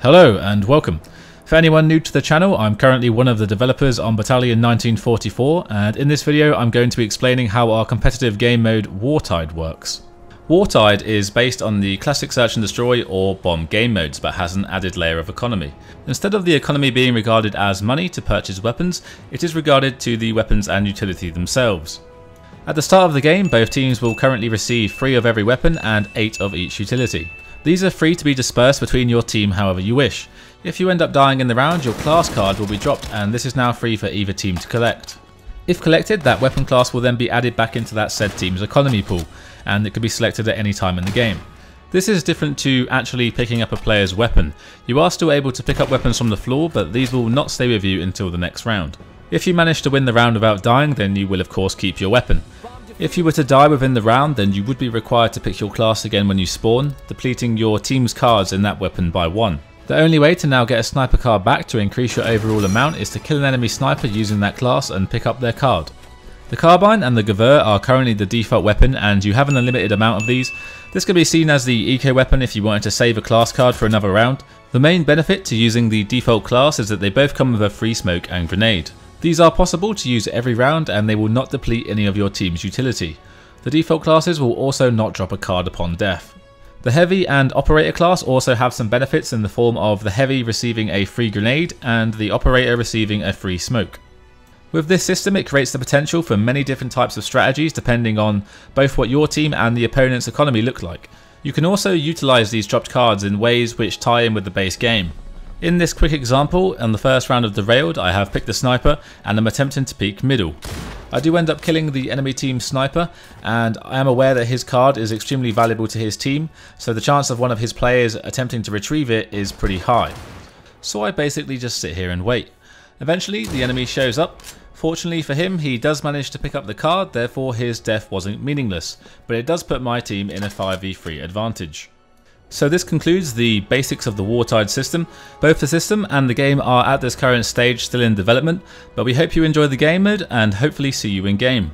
Hello and welcome. For anyone new to the channel, I'm currently one of the developers on Battalion 1944, and in this video I'm going to be explaining how our competitive game mode Wartide works. Wartide is based on the classic search and destroy or bomb game modes, but has an added layer of economy. Instead of the economy being regarded as money to purchase weapons, it is regarded to the weapons and utility themselves. At the start of the game, both teams will currently receive 3 of every weapon and 8 of each utility. These are free to be dispersed between your team however you wish. If you end up dying in the round, your class card will be dropped, and this is now free for either team to collect. If collected, that weapon class will then be added back into that said team's economy pool, and it can be selected at any time in the game. This is different to actually picking up a player's weapon. You are still able to pick up weapons from the floor, but these will not stay with you until the next round. If you manage to win the round without dying, then you will of course keep your weapon. If you were to die within the round, then you would be required to pick your class again when you spawn, depleting your team's cards in that weapon by 1. The only way to now get a sniper card back to increase your overall amount is to kill an enemy sniper using that class and pick up their card. The carbine and the Gewehr are currently the default weapon, and you have an unlimited amount of these. This can be seen as the eco weapon if you wanted to save a class card for another round. The main benefit to using the default class is that they both come with a free smoke and grenade. These are possible to use every round, and they will not deplete any of your team's utility. The default classes will also not drop a card upon death. The Heavy and Operator class also have some benefits in the form of the Heavy receiving a free grenade and the Operator receiving a free smoke. With this system, it creates the potential for many different types of strategies depending on both what your team and the opponent's economy look like. You can also utilise these dropped cards in ways which tie in with the base game. In this quick example, on the first round of Derailed, I have picked the sniper and am attempting to peek middle. I do end up killing the enemy team's sniper, and I am aware that his card is extremely valuable to his team, so the chance of one of his players attempting to retrieve it is pretty high. So I basically just sit here and wait. Eventually the enemy shows up. Fortunately for him, he does manage to pick up the card, therefore his death wasn't meaningless, but it does put my team in a 5v3 advantage. So this concludes the basics of the Wartide system. Both the system and the game are at this current stage still in development, but we hope you enjoy the game mode and hopefully see you in game.